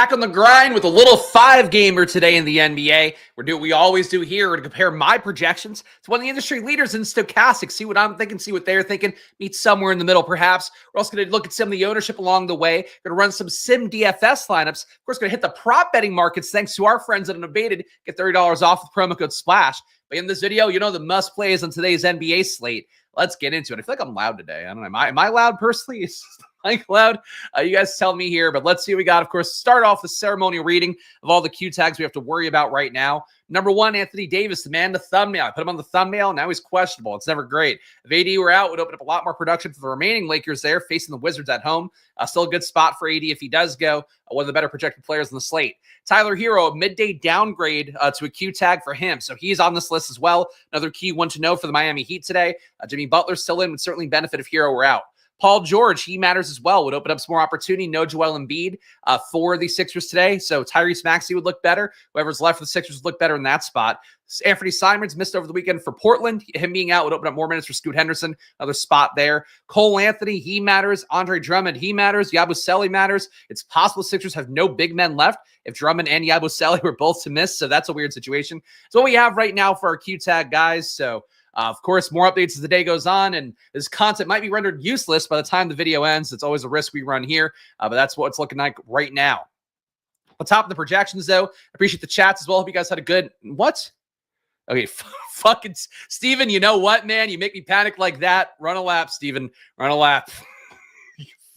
back on the grind with a little 5-gamer today in the NBA. We're doing what we always do here. We're going to compare my projections to one of the industry leaders in Stokastic. See what I'm thinking, see what they're thinking. Meet somewhere in the middle, perhaps. We're also going to look at some of the ownership along the way. Going to run some sim DFS lineups. Of course, going to hit the prop betting markets thanks to our friends at Unabated. Get $30 off with promo code SPLASH. But in this video, you know the must plays on today's NBA slate. Let's get into it. I feel like I'm loud today. I don't know. Am I loud personally? Like loud? You guys tell me here, but let's see what we got. Of course, start off the ceremonial reading of all the Q tags we have to worry about right now. Number one, Anthony Davis, the man, the thumbnail. I put him on the thumbnail. Now he's questionable. It's never great. If AD were out, would open up a lot more production for the remaining Lakers there, facing the Wizards at home. Still a good spot for AD if he does go. One of the better projected players on the slate. Tyler Hero, a midday downgrade to a Q tag for him. So he's on this list as well. Another key one to know for the Miami Heat today. Jimmy Butler still in, would certainly benefit if Hero were out. Paul George, he matters as well. Would open up some more opportunity. No Joel Embiid for the Sixers today. So Tyrese Maxey would look better. Whoever's left for the Sixers would look better in that spot. Anthony Simons missed over the weekend for Portland. Him being out would open up more minutes for Scoot Henderson. Another spot there. Cole Anthony, he matters. Andre Drummond, he matters. Yabusele matters. It's possible Sixers have no big men left if Drummond and Yabusele were both to miss. So that's a weird situation. So what we have right now for our Q tag, guys. So of course, more updates as the day goes on, and this content might be rendered useless by the time the video ends. It's always a risk we run here, but that's what it's looking like right now. On top of the projections, though, I appreciate the chats as well. Hope you guys had a good... What? Okay, fucking Steven, you know what, man? You make me panic like that. Run a lap, Steven. Run a lap.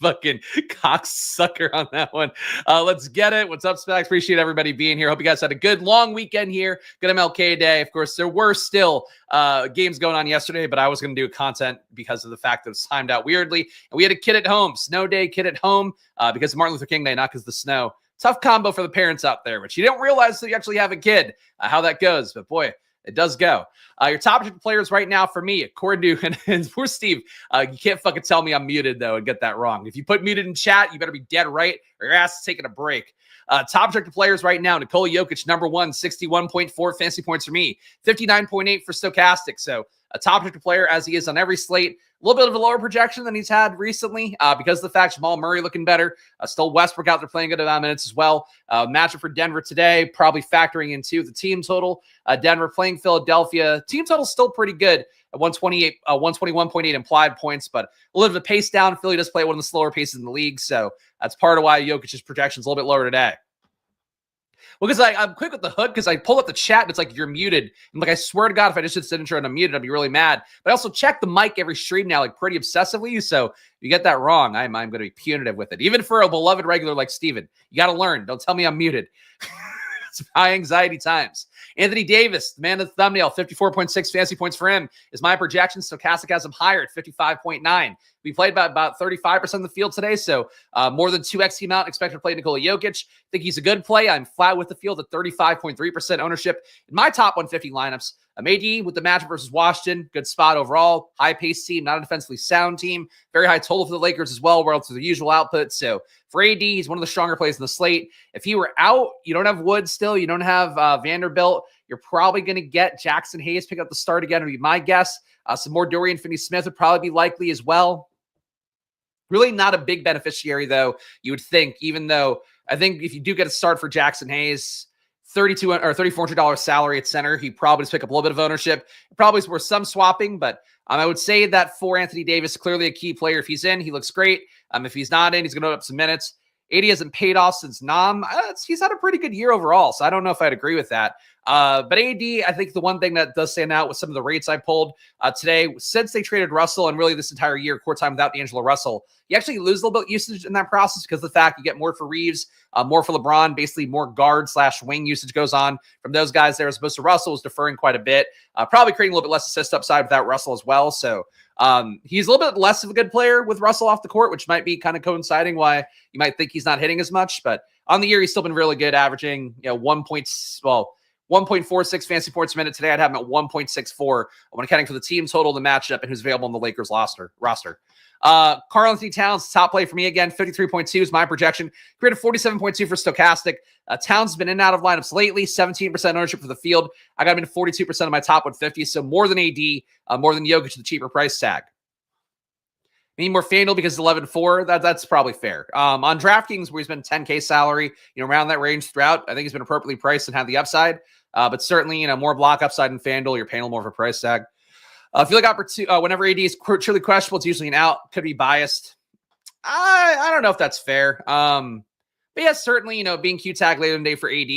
Fucking cocksucker on that one. Let's get it. What's up, Spags? Appreciate everybody being here. Hope you guys had a good long weekend here. Good MLK Day. Of course, there were still games going on yesterday, but I was going to do content because of the fact that it was timed out weirdly. And we had a kid at home, snow day, kid at home, because of Martin Luther King Day, not because of the snow. Tough combo for the parents out there, but you don't realize that you actually have a kid, how that goes. But boy, it does go. Your top players right now for me, according to, and poor Steve, you can't fucking tell me I'm muted, though, and get that wrong. If you put muted in chat, you better be dead right, or your ass is taking a break. Top projected players right now, Nikola Jokic, number one, 61.4 fantasy points for me, 59.8 for Stokastic. So a top projected player as he is on every slate. A little bit of a lower projection than he's had recently because of the fact Jamal Murray looking better. Still Westbrook out there playing good amount of minutes as well. Matchup for Denver today, probably factoring into the team total. Denver playing Philadelphia. Team total still pretty good at 121.8 implied points, but a little bit of a pace down. Philly does play at one of the slower paces in the league, so that's part of why Jokic's projection is a little bit lower today. Well, because I'm quick with the hook because I pull up the chat and it's like, you're muted. I'm like, I swear to God, if I just hit signature and I'm muted, I'd be really mad. But I also check the mic every stream now, like pretty obsessively. So if you get that wrong, I'm going to be punitive with it. Even for a beloved regular like Steven, you got to learn. Don't tell me I'm muted. It's high anxiety times. Anthony Davis, the man of the thumbnail, 54.6 fantasy points for him is my projection. Stokastic has him higher at 55.9. We played about 35% of the field today, so more than 2x the amount expected to play Nikola Jokic. Think he's a good play. I'm flat with the field at 35.3% ownership in my top 150 lineups. AD with the matchup versus Washington, good spot overall. High-paced team, not a defensively sound team. Very high total for the Lakers as well, relative to the usual output. So for AD, he's one of the stronger plays in the slate. If he were out, you don't have Woods still. You don't have Vanderbilt. You're probably going to get Jackson Hayes pick up the start again, would be my guess. Some more Dorian Finney-Smith would probably be likely as well. Really not a big beneficiary, though, you would think, even though I think if you do get a start for Jackson Hayes, $3,200 or $3,400 salary at center, he probably just pick up a little bit of ownership. It probably is worth some swapping, but I would say that for Anthony Davis, clearly a key player. If he's in, he looks great. If he's not in, he's going to open up some minutes. AD hasn't paid off since Nam. He's had a pretty good year overall, so I don't know if I'd agree with that. But AD, I think the one thing that does stand out with some of the rates I pulled today, since they traded Russell and really this entire year, court time without D'Angelo Russell, you actually lose a little bit usage in that process because of the fact you get more for Reeves, more for LeBron, basically more guard/wing usage goes on from those guys there as opposed to Russell was deferring quite a bit, probably creating a little bit less assist upside without Russell as well. So he's a little bit less of a good player with Russell off the court, which might be kind of coinciding why you might think he's not hitting as much. But on the year, he's still been really good, averaging 1.46 fantasy points a minute. Today, I'd have him at 1.64 when accounting for the team total, the matchup, and who's available on the Lakers roster. Karl-Anthony Towns, top play for me again. 53.2 is my projection. Created 47.2 for Stokastic. Towns has been in and out of lineups lately. 17% ownership for the field. I got him in 42% of my top 150, so more than AD, more than Jokic, the cheaper price tag. Maybe more FanDuel because it's 11-4. That's probably fair. On DraftKings, where he's been 10K salary, around that range throughout, I think he's been appropriately priced and had the upside. But certainly, more block upside in FanDuel, you're paying a little more of a price tag. If you look whenever AD is truly questionable, it's usually an out. Could be biased. I don't know if that's fair. But yeah, certainly, being Q tag later in the day for AD,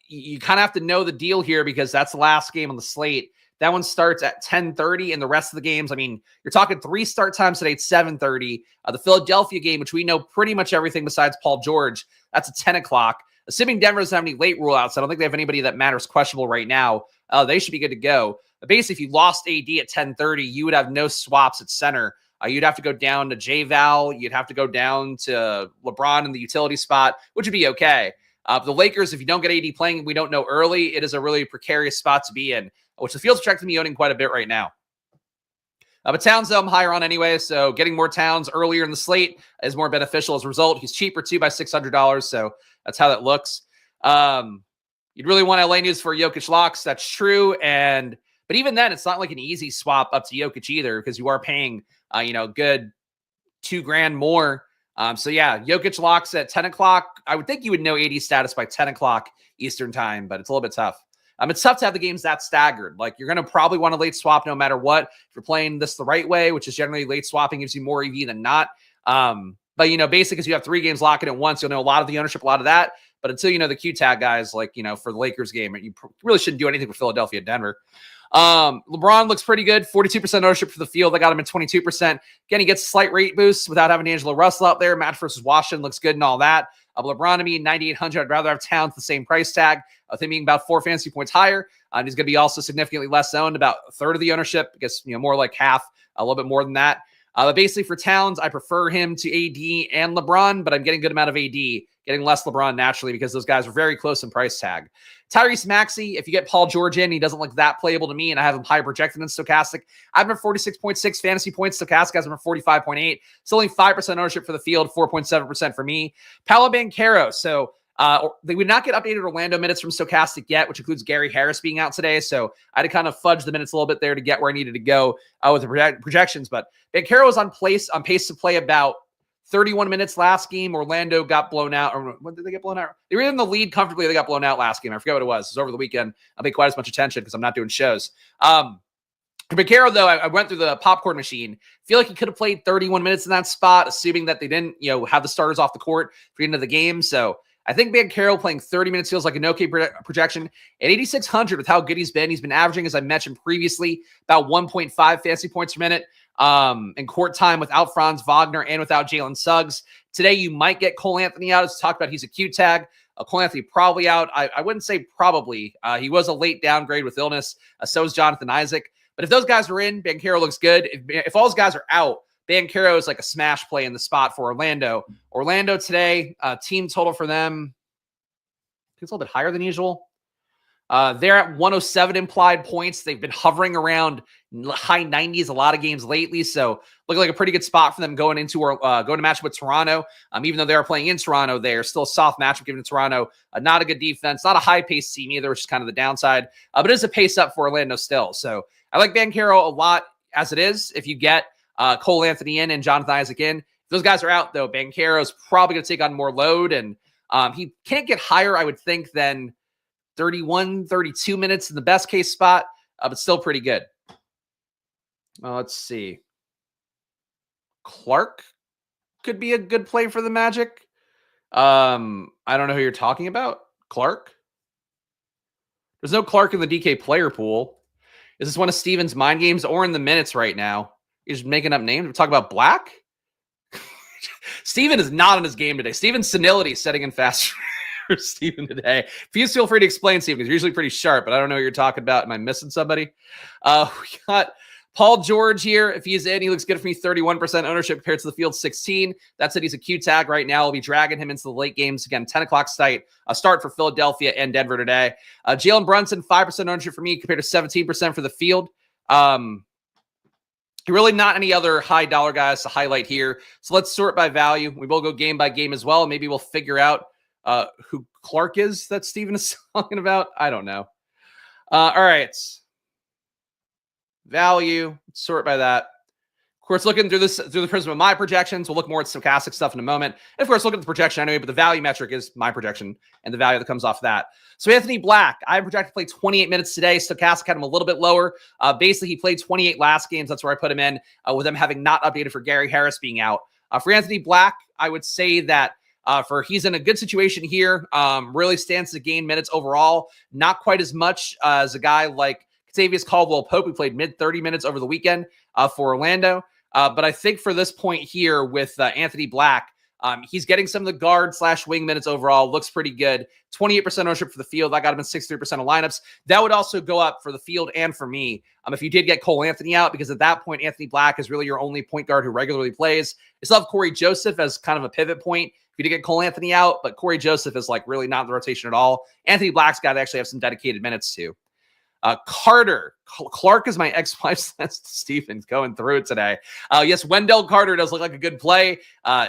you kind of have to know the deal here because that's the last game on the slate. That one starts at 10:30, and the rest of the games, you're talking 3 start times today at 7:30. The Philadelphia game, which we know pretty much everything besides Paul George, that's at 10 o'clock. Assuming Denver doesn't have any late rule outs, I don't think they have anybody that matters questionable right now. They should be good to go. But basically, if you lost AD at 10:30, you would have no swaps at center. You'd have to go down to J-Val. You'd have to go down to LeBron in the utility spot, which would be okay. The Lakers, if you don't get AD playing, we don't know early, it is a really precarious spot to be in, which the field's projected to be owning quite a bit right now. But Towns, though, I'm higher on anyway, so getting more Towns earlier in the slate is more beneficial as a result. He's cheaper, too, by $600, so that's how that looks. You'd really want LA news for Jokic locks. That's true, but even then, it's not like an easy swap up to Jokic either because you are paying, good $2,000 more. So yeah, Jokic locks at 10 o'clock. I would think you would know AD status by 10 o'clock Eastern time, but it's a little bit tough. It's tough to have the games that staggered. Like you're going to probably want a late swap no matter what. If you're playing this the right way, which is generally late swapping gives you more EV than not. But basically because you have 3 games locking at once, you'll know a lot of the ownership, a lot of that. But until you know the Q tag guys, like, for the Lakers game, you really shouldn't do anything with Philadelphia, Denver. LeBron looks pretty good. 42% ownership for the field. I got him at 22%. Again, he gets a slight rate boost without having D'Angelo Russell out there. Match versus Washington looks good and all that. LeBron to me, 9,800. I'd rather have Towns the same price tag. I think being about 4 fantasy points higher. He's going to be also significantly less owned, about a third of the ownership. I guess, more like half, a little bit more than that. But basically for Towns, I prefer him to AD and LeBron, but I'm getting a good amount of AD, getting less LeBron naturally because those guys are very close in price tag. Tyrese Maxey, if you get Paul George in, he doesn't look that playable to me, and I have him high projected in Stokastic. I have him at 46.6 fantasy points. Stokastic has him at 45.8. It's only 5% ownership for the field, 4.7% for me. Paolo Banchero. So they would not get updated Orlando minutes from Stokastic yet, which includes Gary Harris being out today. So I had to kind of fudge the minutes a little bit there to get where I needed to go with the projections. But Banchero was on pace to play about 31 minutes last game. Orlando got blown out. Or when did they get blown out? They were in the lead comfortably. They got blown out last game. I forget what it was. It was over the weekend. I pay quite as much attention because I'm not doing shows. Banchero, though, I went through the popcorn machine. Feel like he could have played 31 minutes in that spot, assuming that they didn't, have the starters off the court for the end of the game. So I think Banchero playing 30 minutes feels like an okay projection. At 8,600 with how good he's been averaging, as I mentioned previously, about 1.5 fantasy points per minute. In court time without Franz Wagner and without Jalen Suggs. Today, you might get Cole Anthony out. As talked about, he's a Q tag. Cole Anthony probably out. I wouldn't say probably. He was a late downgrade with illness. So is Jonathan Isaac. But if those guys are in, Banchero looks good. If all those guys are out, Banchero is like a smash play in the spot for Orlando. Orlando today, team total for them, I think it's a little bit higher than usual. They're at 107 implied points. They've been hovering around high 90s a lot of games lately, so looking like a pretty good spot for them going into going to match with Toronto. Even though they are playing in Toronto, they're still a soft matchup given to Toronto. Not a good defense, not a high-paced team either, which is kind of the downside. But it is a pace up for Orlando still. So I like Banchero a lot as it is. If you get Cole Anthony in and Jonathan Isaac in, if those guys are out though, Banchero is probably going to take on more load, and he can't get higher, I would think, than 31, 32 minutes in the best case spot, but still pretty good. Let's see. Clark could be a good play for the Magic. I don't know who you're talking about. Clark? There's no Clark in the DK player pool. Is this one of Steven's mind games or in the minutes right now? He's just making up names. We're talking about Black? Steven is not on his game today. Steven's senility is setting in fast for Steven today. Please feel free to explain, Steven, because you're usually pretty sharp, but I don't know what you're talking about. Am I missing somebody? We got Paul George here. If he's in, he looks good for me. 31% ownership compared to the field 16. That's it. He's a Q tag right now. I'll be dragging him into the late games. Again, 10 o'clock start for Philadelphia and Denver today. Jalen Brunson, 5% ownership for me compared to 17% for the field. Really not any other high dollar guys to highlight here. So let's sort by value. We will go game by game as well. Maybe we'll figure out who Clark is that Steven is talking about. I don't know. All right. Value, sort by that. course, looking through the prism of my projections, we'll look more at stochastic stuff in a moment. And of course, look at the projection anyway, but the value metric is my projection and the value that comes off that. So Anthony Black, I projected to play 28 minutes today. Stokastic had him a little bit lower. Basically, he played 28 last games. That's where I put him in, with them having not updated for Gary Harris being out. For Anthony Black, I would say that he's in a good situation here. Really stands to gain minutes overall. Not quite as much as a guy like Kentavious Caldwell-Pope, who played mid 30 minutes over the weekend for Orlando. But I think for this point here with Anthony Black, he's getting some of the guard/wing minutes overall. Looks pretty good. 28% ownership for the field. I got him in 63% of lineups. That would also go up for the field and for me if you did get Cole Anthony out, because at that point, Anthony Black is really your only point guard who regularly plays. You still have Corey Joseph as kind of a pivot point if you did get Cole Anthony out, but Corey Joseph is like really not in the rotation at all. Anthony Black's got to actually have some dedicated minutes too. Carter. Clark is my ex-wife's Stevens going through it today. Yes, Wendell Carter does look like a good play.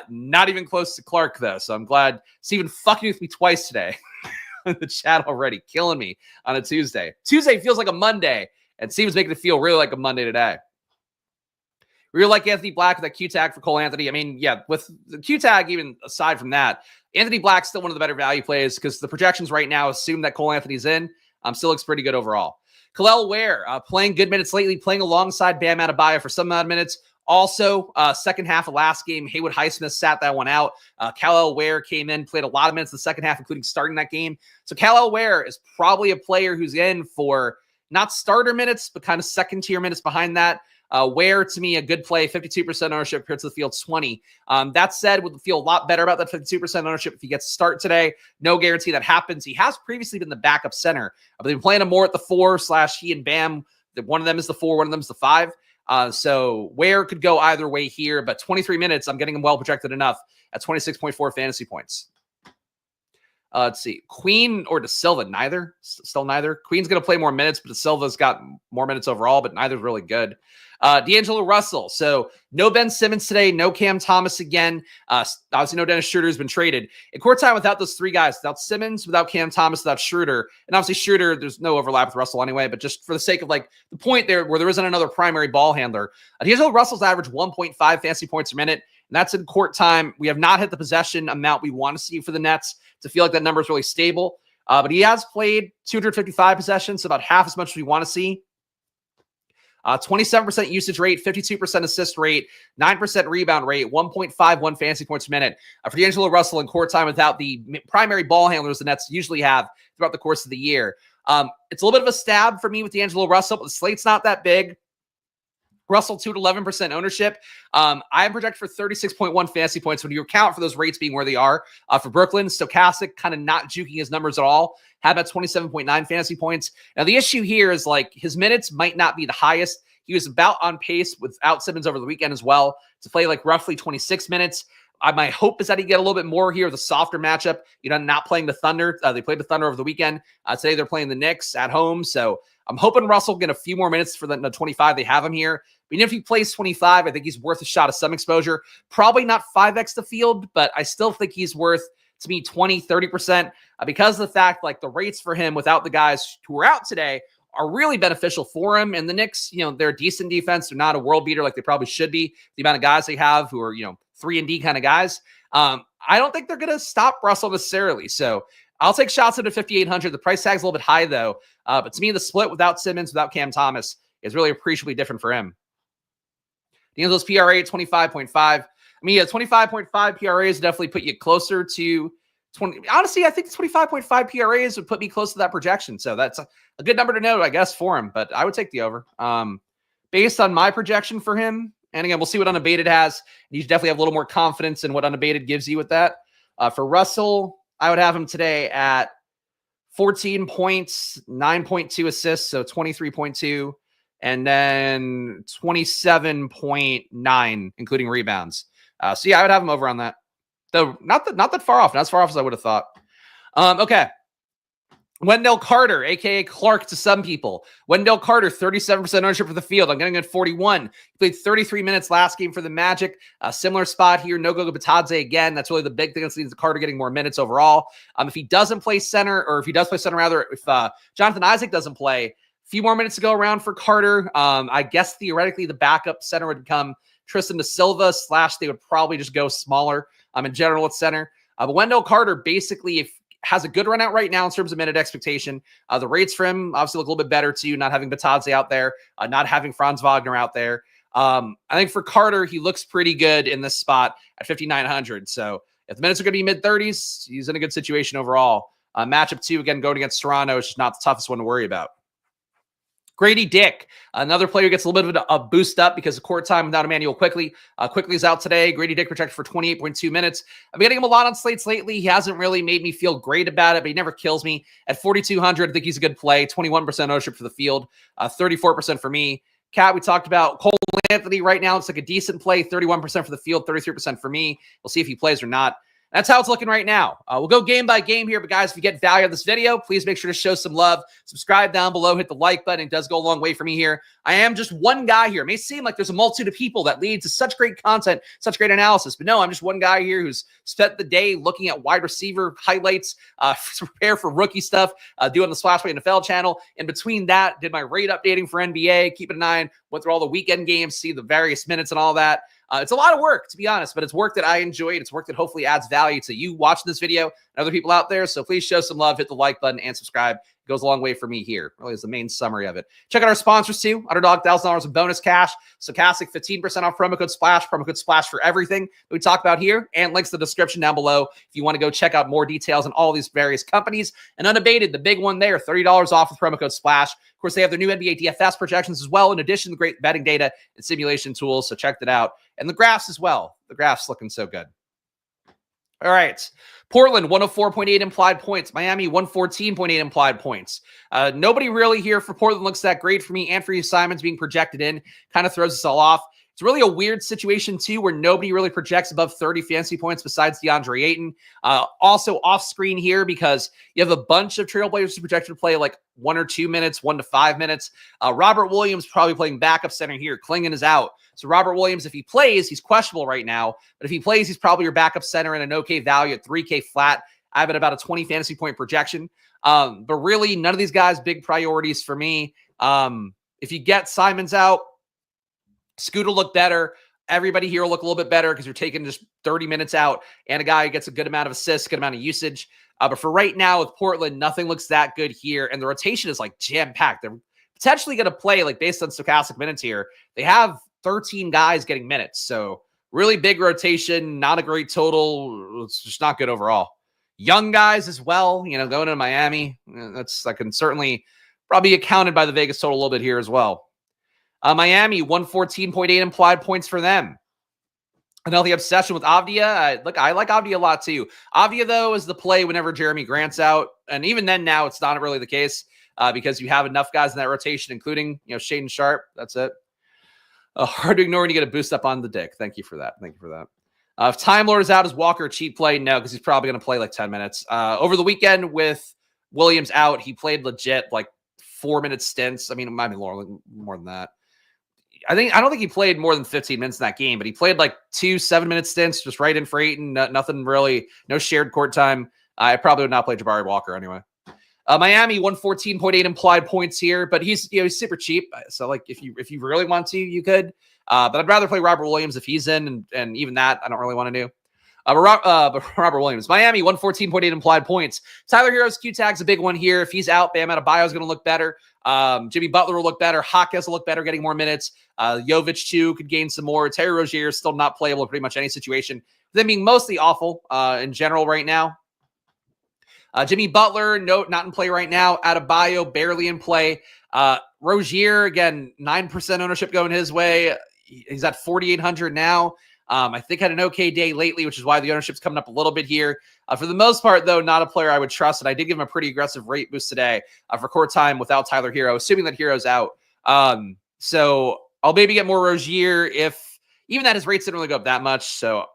Not even close to Clark, though. So I'm glad Steven fucking with me twice today. In the chat already, killing me on a Tuesday. Tuesday feels like a Monday, and Steven's making it feel really like a Monday today. We really like Anthony Black with that Q tag for Cole Anthony. I mean, yeah, with the Q tag, even aside from that, Anthony Black's still one of the better value plays because the projections right now assume that Cole Anthony's in. Still looks pretty good overall. Khalil Ware, playing good minutes lately, playing alongside Bam Adebayo for some amount of minutes. Also, second half of last game, Haywood Highsmith sat that one out. Khalil Ware came in, played a lot of minutes in the second half, including starting that game. So Khalil Ware is probably a player who's in for not starter minutes, but kind of second-tier minutes behind that. Ware, to me, a good play, 52% ownership compared to the field 20. That said, would feel a lot better about that 52% ownership if he gets to start today. No guarantee that happens. He has previously been the backup center. They've been playing him more at the 4/ he and Bam. One of them is the 4, one of them is the 5. So Ware could go either way here, but 23 minutes, I'm getting him well projected enough at 26.4 fantasy points. Let's see. Queen or De Silva? Neither. Still neither. Queen's going to play more minutes, but De Silva's got more minutes overall, but neither's really good. D'Angelo Russell. So no Ben Simmons today. No Cam Thomas again. Obviously no Dennis Schroeder has been traded. In court time without those three guys, without Simmons, without Cam Thomas, without Schroeder. And obviously Schroeder, there's no overlap with Russell anyway, but just for the sake of like the point there where there isn't another primary ball handler. D'Angelo Russell's average 1.5 fantasy points per minute. And that's in court time. We have not hit the possession amount we want to see for the Nets to feel like that number is really stable. But he has played 255 possessions, so about half as much as we want to see. 27% usage rate, 52% assist rate, 9% rebound rate, 1.51 fantasy points per minute. For D'Angelo Russell in court time without the primary ball handlers the Nets usually have throughout the course of the year. It's a little bit of a stab for me with D'Angelo Russell, but the slate's not that big. Russell 2 to 11% ownership. I am projected for 36.1 fantasy points when you account for those rates being where they are. For Brooklyn, Stokastic kind of not juking his numbers at all. Had about 27.9 fantasy points. Now, the issue here is like his minutes might not be the highest. He was about on pace without Simmons over the weekend as well to play like roughly 26 minutes. My hope is that he get a little bit more here with a softer matchup. Not playing the Thunder. They played the Thunder over the weekend. Today they're playing the Knicks at home. So I'm hoping Russell get a few more minutes for the 25 they have him here. But even if he plays 25, I think he's worth a shot of some exposure. Probably not 5x the field, but I still think he's worth, to me, 20, 30% because of the fact like the rates for him without the guys who are out today are really beneficial for him. And the Knicks, they're a decent defense. They're not a world beater like they probably should be. The amount of guys they have who are, 3-and-D kind of guys. I don't think they're going to stop Russell necessarily. So I'll take shots at a 5,800. The price tag's a little bit high though. But to me, the split without Simmons, without Cam Thomas is really appreciably different for him. D'Angelo's PRA 25.5. I mean, 25.5 PRAs definitely put you closer to 20. Honestly, I think 25.5 PRAs would put me close to that projection. So that's a good number to know, I guess, for him. But I would take the over. Based on my projection for him, and again, we'll see what Unabated has. You definitely have a little more confidence in what Unabated gives you with that. For Russell, I would have him today at 14 points, 9.2 assists, so 23.2. And then 27.9, including rebounds. So yeah, I would have him over on that. Though not that far off. Not as far off as I would have thought. Okay. Wendell Carter, a.k.a. Clark to some people. Wendell Carter, 37% ownership for the field. I'm getting at 41. He played 33 minutes last game for the Magic. A similar spot here. No Goga Batadze again. That's really the big thing that leads to Carter getting more minutes overall. If he doesn't play center, or if he does play center rather, if Jonathan Isaac doesn't play, few more minutes to go around for Carter. I guess theoretically the backup center would become Tristan Da Silva / they would probably just go smaller in general at center. But Wendell Carter basically has a good run out right now in terms of minute expectation. The rates for him obviously look a little bit better too, not having Batadze out there, not having Franz Wagner out there. I think for Carter, he looks pretty good in this spot at 5,900. So if the minutes are going to be mid-30s, he's in a good situation overall. Matchup 2, again, going against Toronto, is just not the toughest one to worry about. Grady Dick, another player who gets a little bit of a boost up because of court time without Emmanuel Quickly. Quickly is out today. Grady Dick projected for 28.2 minutes. I've been getting him a lot on slates lately. He hasn't really made me feel great about it, but he never kills me. At 4,200, I think he's a good play. 21% ownership for the field, 34% for me. Cat, we talked about Cole Anthony right now. It's like a decent play, 31% for the field, 33% for me. We'll see if he plays or not. That's how it's looking right now. We'll go game by game here. But guys, if you get value out of this video, please make sure to show some love. Subscribe down below. Hit the like button. It does go a long way for me here. I am just one guy here. It may seem like there's a multitude of people that lead to such great content, such great analysis. But no, I'm just one guy here who's spent the day looking at wide receiver highlights, to prepare for rookie stuff, doing the Splashway NFL channel. In between that, did my rate updating for NBA, keeping an eye on, went through all the weekend games, see the various minutes and all that. It's a lot of work, to be honest, but it's work that I enjoy. It's work that hopefully adds value to you watching this video and other people out there. So please show some love, hit the like button, and subscribe. It goes a long way for me here. Really is the main summary of it. Check out our sponsors too. Underdog, $1,000 in bonus cash. Stokastic, 15% off promo code SPLASH for everything that we talk about here, and links in the description down below if you want to go check out more details on all these various companies. And Unabated, the big one there, $30 off with promo code SPLASH. Of course, they have their new NBA DFS projections as well, in addition to great betting data and simulation tools, so check that out. And the graphs as well. The graphs looking so good. All right. Portland, 104.8 implied points. Miami, 114.8 implied points. Nobody really here for Portland looks that great for me. Anthony Simons being projected in kind of throws us all off. It's really a weird situation, too, where nobody really projects above 30 fantasy points besides DeAndre Ayton. Also off screen here because you have a bunch of Trailblazers who projected to play like 1 or 2 minutes, 1 to 5 minutes. Robert Williams probably playing backup center here. Klingon is out. So Robert Williams, if he plays, he's questionable right now. But if he plays, he's probably your backup center in an okay value at 3K flat. I have it about a 20 fantasy point projection. But really, none of these guys big priorities for me. If you get Simons out, Scoot will look better. Everybody here will look a little bit better because you're taking just 30 minutes out and a guy who gets a good amount of assists, good amount of usage. But for right now with Portland, nothing looks that good here. And the rotation is like jam-packed. They're potentially going to play, like based on Stokastic minutes here, they have 13 guys getting minutes. So really big rotation, not a great total. It's just not good overall. Young guys as well, going to Miami. That can certainly probably be accounted by the Vegas total a little bit here as well. Miami, 114.8 implied points for them. I know the obsession with Avdia. I like Avdia a lot too. Avdia, though, is the play whenever Jeremy Grant's out. And even then now, it's not really the case because you have enough guys in that rotation, including, Shaden Sharp. That's it. Hard to ignore when you get a boost up on the dick. Thank you for that. If Time Lord is out, is Walker a cheap play? No, because he's probably going to play like 10 minutes. Over the weekend with Williams out, he played legit like 4-minute stints. I mean, it might be more than that. I don't think he played more than 15 minutes in that game, but he played like 2 7-minute stints, just right in for Ayton. Nothing really, no shared court time. I probably would not play Jabari Walker anyway. Miami, 114.8 implied points here, but he's super cheap. So like if you really want to, you could. But I'd rather play Robert Williams if he's in, and even that I don't really want to do. But Robert Williams, Miami, 114.8 implied points. Tyler Hero's Q tag's a big one here. If he's out, Bam Adebayo is going to look better. Jimmy Butler will look better. Hawkes will look better, getting more minutes. Jovic, too, could gain some more. Terry Rozier is still not playable in pretty much any situation. Them being mostly awful in general right now. Jimmy Butler, not in play right now. Adebayo, barely in play. Rozier, again, 9% ownership going his way. He's at 4,800 now. I think had an okay day lately, which is why the ownership's coming up a little bit here. For the most part, though, not a player I would trust. And I did give him a pretty aggressive rate boost today for court time without Tyler Hero, assuming that Hero's out. So I'll maybe get more Rozier if even that his rates didn't really go up that much. So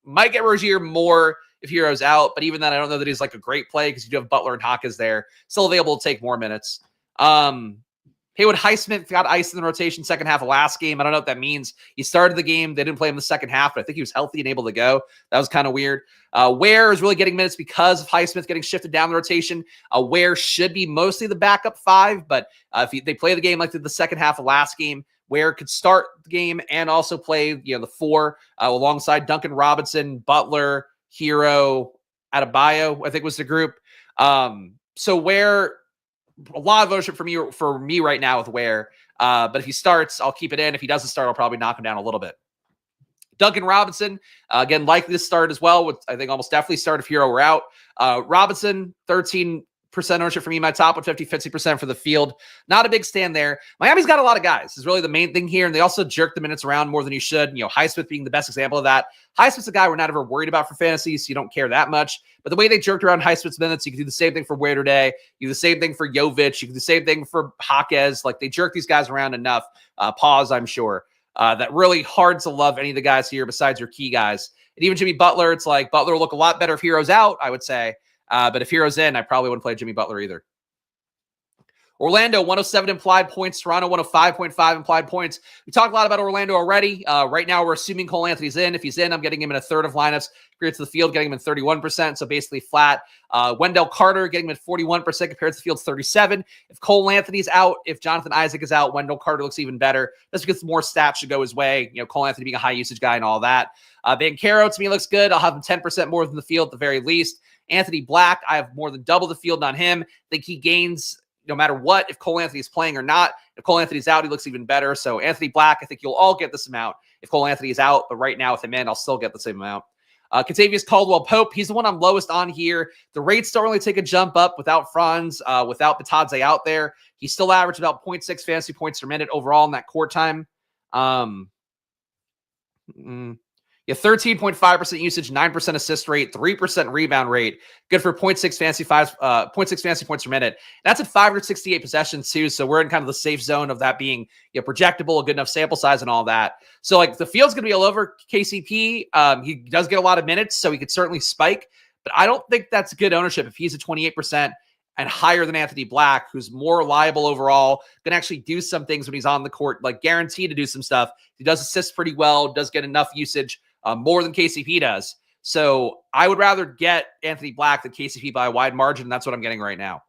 might get Rozier more if Hero's out. But even then, I don't know that he's like a great play because you do have Butler and Hawkes there. Still available to take more minutes. Haywood Highsmith got iced in the rotation second half of last game. I don't know what that means. He started the game. They didn't play him the second half, but I think he was healthy and able to go. That was kind of weird. Ware is really getting minutes because of Highsmith getting shifted down the rotation. Ware should be mostly the backup 5, but if they play the game like the second half of last game, Ware could start the game and also play, the 4 alongside Duncan Robinson, Butler, Hero, Adebayo, I think was the group. So Ware, a lot of ownership for me right now with Ware. But if he starts, I'll keep it in. If he doesn't start, I'll probably knock him down a little bit. Duncan Robinson, again, likely to start as well. With I think almost definitely start if Hero were out. Robinson, 13% ownership for me. My top 150, 50% for the field. Not a big stand there. Miami's got a lot of guys. Is really the main thing here. And they also jerk the minutes around more than you should. Highsmith being the best example of that. Highsmith's a guy we're not ever worried about for fantasy, so you don't care that much. But the way they jerked around Highsmith's minutes, you can do the same thing for Ware today. You do the same thing for Jovic. You can do the same thing for Jaquez. Like, they jerk these guys around enough. Pause, I'm sure. That really hard to love any of the guys here besides your key guys. And even Jimmy Butler, it's like Butler will look a lot better if Hero's out, I would say. But if Hero's in, I probably wouldn't play Jimmy Butler either. Orlando, 107 implied points. Toronto, 105.5 implied points. We talked a lot about Orlando already. Right now, we're assuming Cole Anthony's in. If he's in, I'm getting him in a third of lineups. Compared to the field, getting him in 31%, so basically flat. Wendell Carter, getting him at 41% compared to the field's 37%. If Cole Anthony's out, if Jonathan Isaac is out, Wendell Carter looks even better. Just because more stats should go his way. Cole Anthony being a high-usage guy and all that. Banchero, to me, looks good. I'll have him 10% more than the field at the very least. Anthony Black, I have more than double the field on him. I think he gains no matter what, if Cole Anthony's playing or not. If Cole Anthony's out, he looks even better. So Anthony Black, I think you'll all get this amount if Cole Anthony is out. But right now, with him in, I'll still get the same amount. Kentavious Caldwell-Pope, he's the one I'm lowest on here. The rates don't really take a jump up without Franz, without Batadze out there. He still averaged about 0.6 fantasy points per minute overall in that court time. 13.5% usage, 9% assist rate, 3% rebound rate. Good for 0.6 fantasy points per minute. That's at 568 possessions too. So we're in kind of the safe zone of that being projectable, a good enough sample size and all that. So like the field's going to be all over KCP. He does get a lot of minutes, so he could certainly spike, but I don't think that's good ownership if he's at 28% and higher than Anthony Black, who's more reliable overall, can actually do some things when he's on the court, like guaranteed to do some stuff. He does assist pretty well, does get enough usage, more than KCP does. So I would rather get Anthony Black than KCP by a wide margin, and that's what I'm getting right now.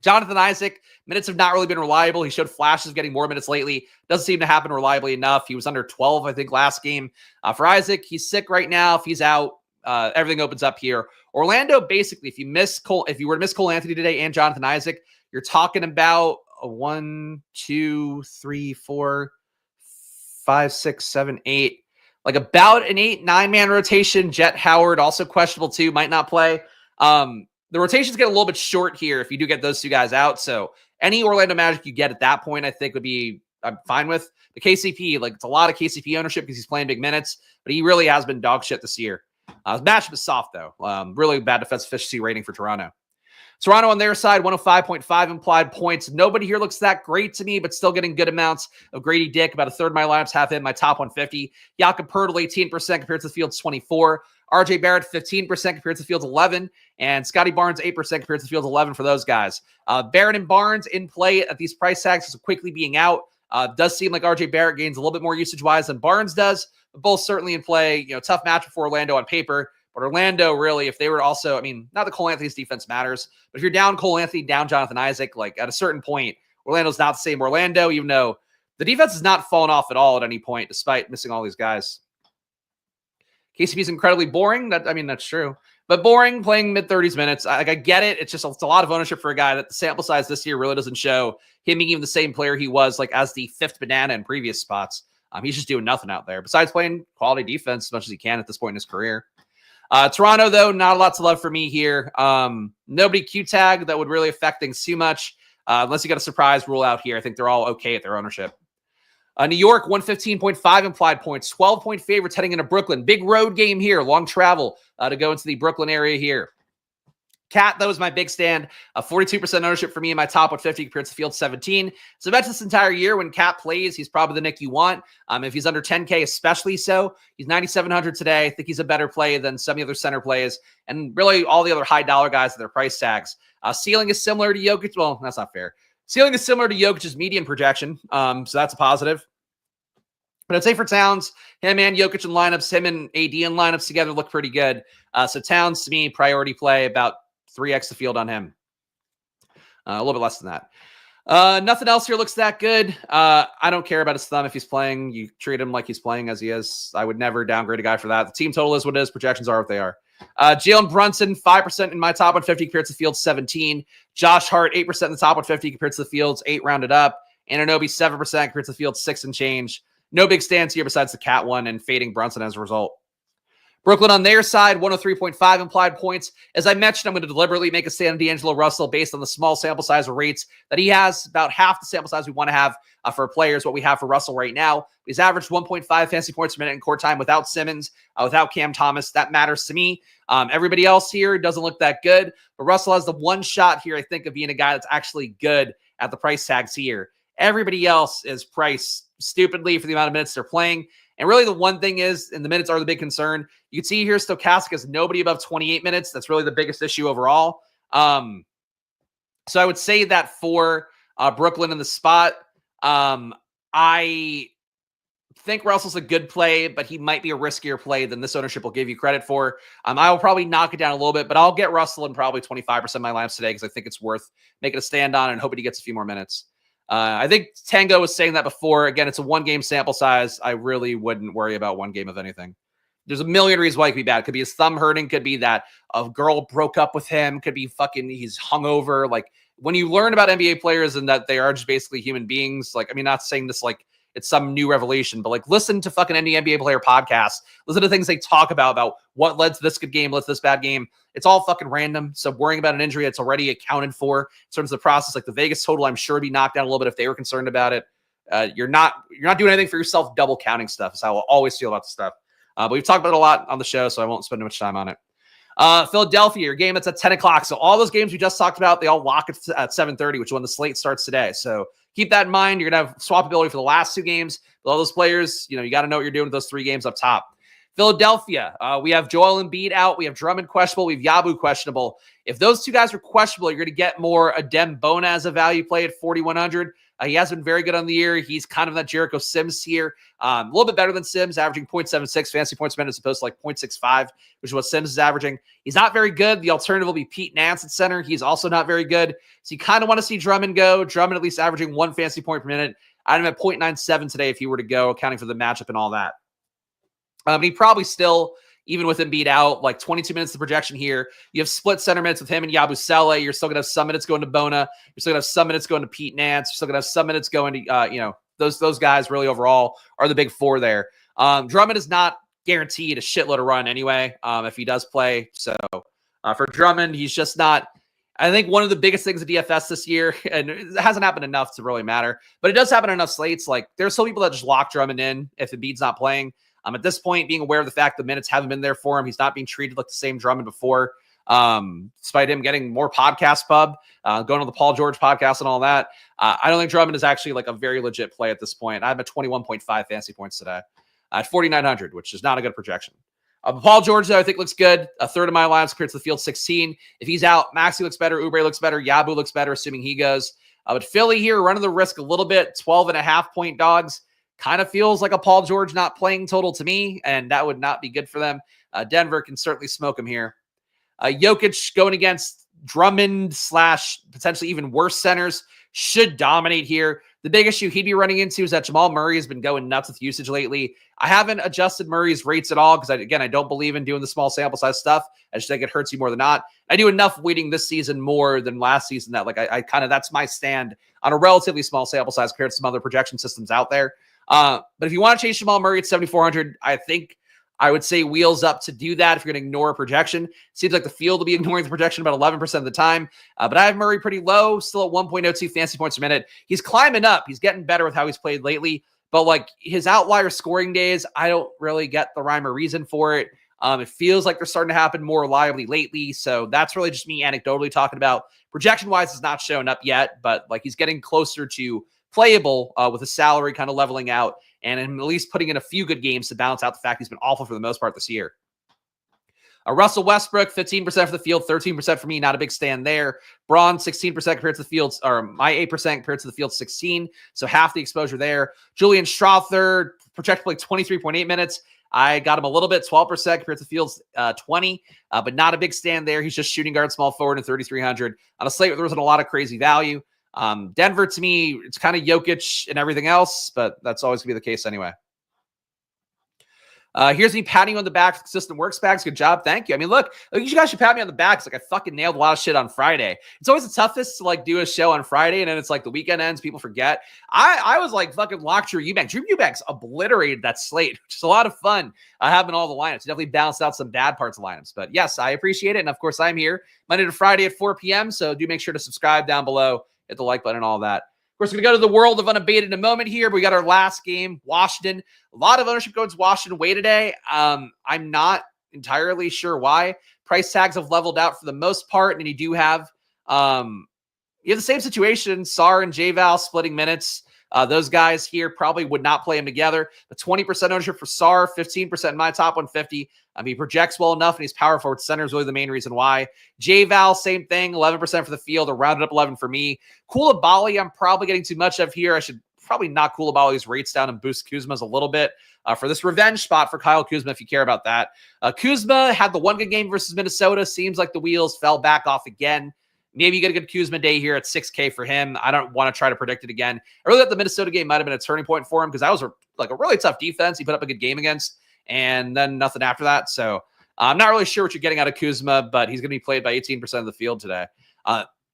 Jonathan Isaac, minutes have not really been reliable. He showed flashes of getting more minutes lately. Doesn't seem to happen reliably enough. He was under 12, I think, last game. For Isaac, he's sick right now. If he's out, everything opens up here. Orlando, basically, if you were to miss Cole Anthony today and Jonathan Isaac, you're talking about a 1, 2, 3, 4, 5, 6, 7, 8. Like about an 8-9-man rotation. Jet Howard, also questionable too, might not play. The rotations get a little bit short here if you do get those two guys out. So any Orlando Magic you get at that point, I think I'm fine with. The KCP, like it's a lot of KCP ownership because he's playing big minutes, but he really has been dog shit this year. Matchup is soft though. Really bad defensive efficiency rating for Toronto. Toronto on their side, 105.5 implied points. Nobody here looks that great to me, but still getting good amounts of Grady Dick. About a third of my lineups have him, my top 150. Jakob Poeltl, 18% compared to the field's 24. RJ Barrett, 15% compared to the field's 11. And Scotty Barnes, 8% compared to the field's 11 for those guys. Barrett and Barnes in play at these price tags, so quickly being out. Does seem like RJ Barrett gains a little bit more usage-wise than Barnes does, but both certainly in play. Tough matchup for Orlando on paper. But Orlando, really, if they were also, not that Cole Anthony's defense matters, but if you're down Cole Anthony, down Jonathan Isaac, like at a certain point, Orlando's not the same Orlando, even though the defense has not fallen off at all at any point, despite missing all these guys. KCP is incredibly boring. That's true. But boring, playing mid-30s minutes. I get it. It's a lot of ownership for a guy that the sample size this year really doesn't show him being even the same player he was like as the fifth banana in previous spots. He's just doing nothing out there besides playing quality defense as much as he can at this point in his career. Toronto, though, not a lot to love for me here. Nobody Q-tag that would really affect things too much. Unless you got a surprise rule out here. I think they're all okay at their ownership. New York, 115.5 implied points. 12-point favorites heading into Brooklyn. Big road game here. Long travel to go into the Brooklyn area here. Cat, that was my big stand. 42% ownership for me in my top 150 compared to field 17. So that's this entire year. When Cat plays, he's probably the Nick you want. If he's under 10K, especially so. He's 9,700 today. I think he's a better play than some of the other center plays and really all the other high dollar guys at their price tags. Ceiling is similar to Jokic. Well, that's not fair. Ceiling is similar to Jokic's median projection. So that's a positive. But I'd say for Towns, him and Jokic in lineups, him and AD in lineups together look pretty good. So Towns, to me, priority play, about 3x the field on him. A little bit less than that. Nothing else here looks that good. I don't care about his thumb if he's playing. You treat him like he's playing as he is. I would never downgrade a guy for that. The team total is what it is. Projections are what they are. Jalen Brunson, 5% in my top 150 compared to the field, 17. Josh Hart, 8% in the top 150 compared to the fields, 8 rounded up. Anunoby, 7% compared to the field, 6 and change. No big stands here besides the cat one and fading Brunson as a result. Brooklyn on their side, 103.5 implied points. As I mentioned, I'm going to deliberately make a stand on D'Angelo Russell based on the small sample size of rates that he has, about half the sample size we want to have for players, what we have for Russell right now. He's averaged 1.5 fantasy points per minute in court time without Simmons, without Cam Thomas. That matters to me. Everybody else here doesn't look that good, but Russell has the one shot here, I think, of being a guy that's actually good at the price tags here. Everybody else is priced stupidly for the amount of minutes they're playing. And really the one thing is, and the minutes are the big concern, you can see here Stokastic has nobody above 28 minutes. That's really the biggest issue overall. So I would say that for Brooklyn in the spot, I think Russell's a good play, but he might be a riskier play than this ownership will give you credit for. I will probably knock it down a little bit, but I'll get Russell in probably 25% of my lineups today because I think it's worth making a stand on and hoping he gets a few more minutes. I think Tango was saying that before. Again, it's a one-game sample size. I really wouldn't worry about one game of anything. There's a million reasons why it could be bad. Could be his thumb hurting. Could be that a girl broke up with him. Could be he's hungover. Like, when you learn about NBA players and that they are just basically human beings, like, I mean, not saying this like it's some new revelation, but like listen to fucking any NBA player podcasts. Listen to things they talk about what led to this good game, led to this bad game. It's all fucking random. So worrying about an injury that's already accounted for in terms of the process, like the Vegas total, I'm sure would be knocked down a little bit if they were concerned about it. You're not doing anything for yourself. Double counting stuff is how I'll always feel about the stuff. But we've talked about it a lot on the show, so I won't spend too much time on it. Philadelphia, your game that's at 10 o'clock. So all those games we just talked about, they all lock at 7:30, which is when the slate starts today. So keep that in mind. You're going to have swappability for the last two games. With all those players, you got to know what you're doing with those three games up top. Philadelphia, we have Joel Embiid out. We have Drummond questionable. We have Yabu questionable. If those two guys are questionable, you're going to get more Adem Bona as a value play at 4,100. He has been very good on the year. He's kind of that Jericho Sims here. A little bit better than Sims, averaging 0.76 fantasy points per minute as opposed to like 0.65, which is what Sims is averaging. He's not very good. The alternative will be Pete Nance at center. He's also not very good. So you kind of want to see Drummond go. Drummond at least averaging 1 fantasy point per minute. I'd have at 0.97 today if he were to go, accounting for the matchup and all that. He probably still, even with Embiid out, like 22 minutes of projection here. You have split center minutes with him and Yabusele. You're still going to have some minutes going to Bona. You're still going to have some minutes going to Pete Nance. You're still going to have some minutes going to, those guys really overall are the big four there. Drummond is not guaranteed a shitload of run anyway if he does play. So for Drummond, he's just not. I think one of the biggest things at DFS this year, and it hasn't happened enough to really matter, but it does happen on enough slates. Like, there's some people that just lock Drummond in if Embiid's not playing. At this point, being aware of the fact the minutes haven't been there for him, he's not being treated like the same Drummond before, despite him getting more podcast pub, going on the Paul George podcast and all that. I don't think Drummond is actually like a very legit play at this point. I'm at 21.5 fantasy points today at 4,900, which is not a good projection. Paul George, though, I think looks good. A third of my lines compared to the field 16. If he's out, Maxey looks better. Oubre looks better. Yabu looks better, assuming he goes. But Philly here, running the risk a little bit, 12.5 point dogs. Kind of feels like a Paul George not playing total to me, and that would not be good for them. Denver can certainly smoke him here. Jokic going against Drummond / potentially even worse centers should dominate here. The big issue he'd be running into is that Jamal Murray has been going nuts with usage lately. I haven't adjusted Murray's rates at all because, I don't believe in doing the small sample size stuff. I just think it hurts you more than not. I do enough weighting this season more than last season that I that's my stand on a relatively small sample size compared to some other projection systems out there. But if you want to chase Jamal Murray at 7,400, I think I would say wheels up to do that if you're going to ignore a projection. Seems like the field will be ignoring the projection about 11% of the time. But I have Murray pretty low, still at 1.02 fantasy points a minute. He's climbing up. He's getting better with how he's played lately. But like his outlier scoring days, I don't really get the rhyme or reason for it. It feels like they're starting to happen more reliably lately. So that's really just me anecdotally talking about. Projection-wise, it's not shown up yet, but like he's getting closer to playable with his salary kind of leveling out and at least putting in a few good games to balance out the fact he's been awful for the most part this year. Russell Westbrook, 15% for the field, 13% for me. Not a big stand there. Braun, 16% compared to the field, or my 8% compared to the field, 16. So half the exposure there. Julian Strawther, projected like 23.8 minutes. I got him a little bit, 12% compared to the field's 20, but not a big stand there. He's just shooting guard, small forward, and 3,300 on a slate where there wasn't a lot of crazy value. Denver, to me, it's kind of Jokic and everything else, but that's always going to be the case anyway. Here's me patting you on the back for consistent work, Spags. Good job. Thank you. I mean, look, you guys should pat me on the back. It's like I fucking nailed a lot of shit on Friday. It's always the toughest to like do a show on Friday, and then it's like the weekend ends, people forget. I was like fucking locked Drew Eubanks. Drew Eubanks obliterated that slate, which is a lot of fun. Having all the lineups. Definitely balanced out some bad parts of lineups. But yes, I appreciate it. And of course, I'm here Monday to Friday at 4 p.m. So do make sure to subscribe down below, hit the like button and all that. Of course, we're going to go to the world of Unabated in a moment here, but we got our last game, Washington. A lot of ownership goes Washington way today. I'm not entirely sure why. Price tags have leveled out for the most part, and you do have the same situation, Sar and J-Val splitting minutes. Those guys here probably would not play them together. The 20% ownership for Sar, 15% in my top 150. He projects well enough, and he's power forward center is really the main reason why. J-Val, same thing, 11% for the field, a rounded up 11 for me. Koulibaly, I'm probably getting too much of here. I should probably knock Koulibaly's rates down and boost Kuzma's a little bit for this revenge spot for Kyle Kuzma, if you care about that. Kuzma had the one good game versus Minnesota. Seems like the wheels fell back off again. Maybe you get a good Kuzma day here at 6K for him. I don't want to try to predict it again. I really thought the Minnesota game might have been a turning point for him because that was a really tough defense he put up a good game against, and then nothing after that. So I'm not really sure what you're getting out of Kuzma, but he's going to be played by 18% of the field today.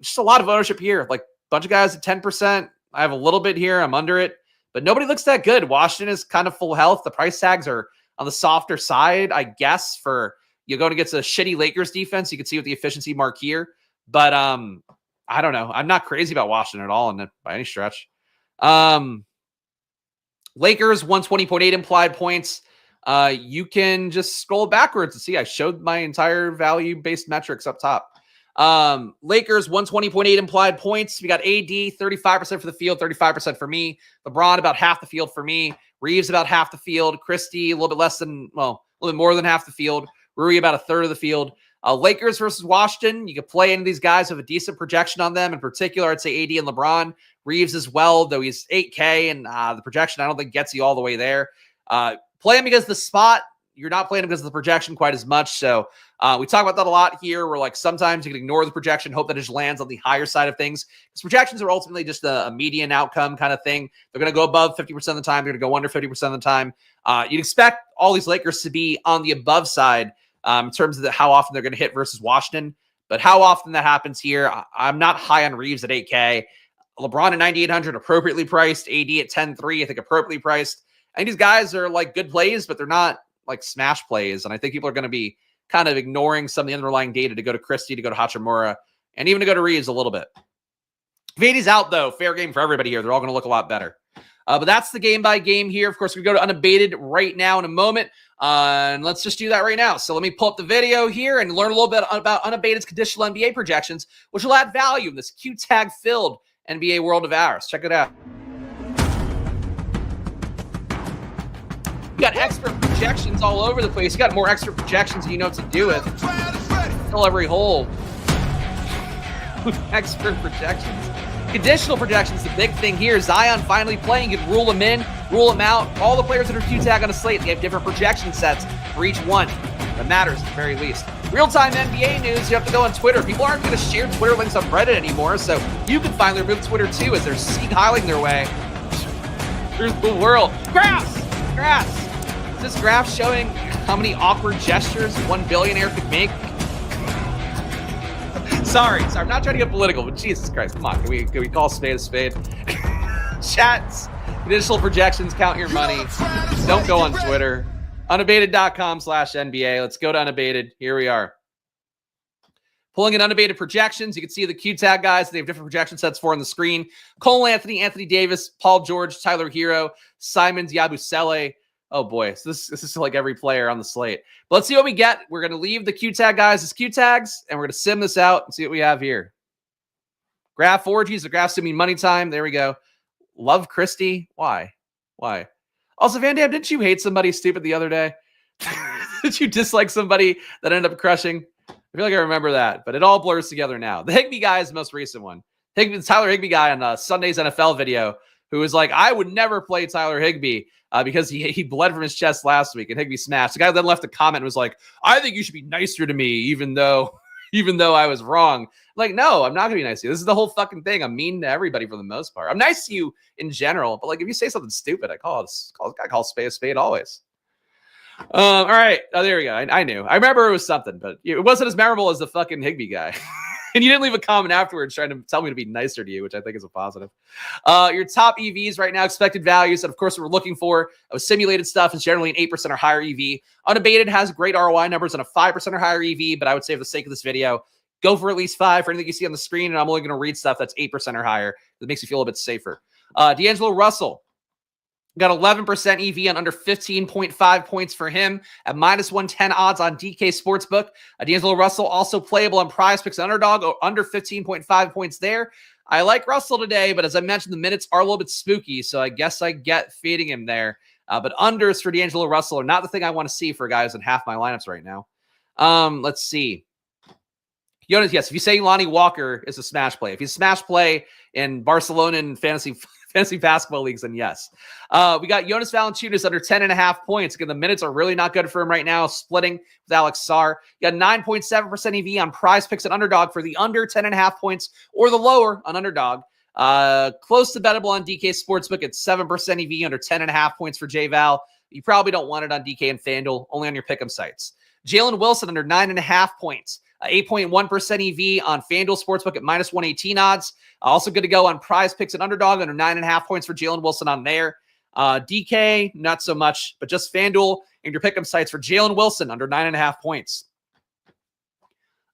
Just a lot of ownership here. Like a bunch of guys at 10%. I have a little bit here. I'm under it, but nobody looks that good. Washington is kind of full health. The price tags are on the softer side, I guess, for you're going against a shitty Lakers defense. You can see with the efficiency mark here. But I don't know. I'm not crazy about Washington at all by any stretch. Lakers 120.8 implied points. You can just scroll backwards and see I showed my entire value-based metrics up top. Lakers 120.8 implied points. We got AD 35% for the field, 35% for me. LeBron about half the field for me. Reeves about half the field. Christie a little bit more than half the field. Rui about a third of the field. Lakers versus Washington. You could play any of these guys with a decent projection on them. In particular, I'd say AD and LeBron. Reeves as well, though he's 8K, and the projection I don't think gets you all the way there. Play him because of the spot. You're not playing him because of the projection quite as much. So we talk about that a lot here. Where like sometimes you can ignore the projection, hope that it just lands on the higher side of things. Because projections are ultimately just a median outcome kind of thing. They're going to go above 50% of the time. They're going to go under 50% of the time. You'd expect all these Lakers to be on the above side in terms of how often they're going to hit versus Washington. But how often that happens here, I'm not high on Reeves at 8K. LeBron at 9,800, appropriately priced. AD at 10.3, I think appropriately priced. I think these guys are like good plays, but they're not like smash plays. And I think people are going to be kind of ignoring some of the underlying data to go to Christie, to go to Hachimura, and even to go to Reeves a little bit. If AD's out, though, fair game for everybody here. They're all going to look a lot better. But that's the game by game here. Of course, we go to Unabated right now in a moment. And let's just do that right now. So let me pull up the video here and learn a little bit about Unabated's conditional NBA projections, which will add value in this Q-tag filled NBA world of ours. Check it out. You got expert projections all over the place. You got more expert projections than you know what to do with. Fill every hole. Expert projections. Conditional projections, the big thing here. Zion finally playing. You can rule him in, rule him out. All the players that are Q-tag on a slate, they have different projection sets for each one. That matters at the very least. Real-time NBA news, you have to go on Twitter. People aren't going to share Twitter links on Reddit anymore, so you can finally remove Twitter too as they're seaguiling their way through the world. Graphs! Is this graph showing how many awkward gestures one billionaire could make? Sorry, I'm not trying to get political, but Jesus Christ, come on, can we call a spade a spade? Chats, conditional projections, count your money. Don't go on Twitter. Unabated.com/NBA. Let's go to Unabated. Here we are. Pulling in Unabated projections. You can see the Q-tag guys. They have different projection sets for on the screen. Cole Anthony, Anthony Davis, Paul George, Tyler Hero, Simons, Yabusele. Oh boy, so this is like every player on the slate. But let's see what we get. We're going to leave the Q-tag guys as Q-tags, and we're going to sim this out and see what we have here. Graph orgies. The graphs do mean money time. There we go. Love Christie. Why? Also, Van Dam, didn't you hate somebody stupid the other day? Did you dislike somebody that ended up crushing? I feel like I remember that, but it all blurs together now. The Higbee guy is the most recent one. Tyler Higbee guy on Sunday's NFL video, who was like, I would never play Tyler Higbee because he bled from his chest last week and Higbee smashed. The guy then left a comment and was like, I think you should be nicer to me, even though even though I was wrong. Like, no, I'm not gonna be nice to you. This is the whole fucking thing. I'm mean to everybody for the most part. I'm nice to you in general, but like if you say something stupid, I call spade a spade always. All right. Oh, there we go. I knew. I remember it was something, but it wasn't as memorable as the fucking Higbee guy. And you didn't leave a comment afterwards trying to tell me to be nicer to you, which I think is a positive. Your top EVs right now, expected values, and of course, we're looking for simulated stuff is generally an 8% or higher EV. Unabated has great ROI numbers and a 5% or higher EV, but I would say for the sake of this video, go for at least 5 for anything you see on the screen, and I'm only going to read stuff that's 8% or higher. That makes you feel a bit safer. D'Angelo Russell. Got 11% EV on under 15.5 points for him at minus 110 odds on DK Sportsbook. D'Angelo Russell also playable on PrizePicks Underdog, under 15.5 points there. I like Russell today, but as I mentioned, the minutes are a little bit spooky, so I guess I get fading him there. But unders for D'Angelo Russell are not the thing I want to see for guys in half my lineups right now. Let's see. Jonas, yes, if you say Lonnie Walker is a smash play. If he's a smash play in Barcelona and fantasy basketball leagues, then yes. We got Jonas Valanciunas under 10.5 points. Again, the minutes are really not good for him right now, splitting with Alex Sarr. You got 9.7% EV on PrizePicks and Underdog for the under 10.5 points or the lower on Underdog. Close to bettable on DK Sportsbook at 7% EV under 10.5 points for J-Val. You probably don't want it on DK and FanDuel, only on your pick'em sites. Jalen Wilson under 9.5 points. 8.1% EV on FanDuel Sportsbook at minus 118 odds. Also good to go on PrizePicks and Underdog under 9.5 points for Jalen Wilson on there. DK, not so much, but just FanDuel and your pick'em sites for Jalen Wilson under 9.5 points.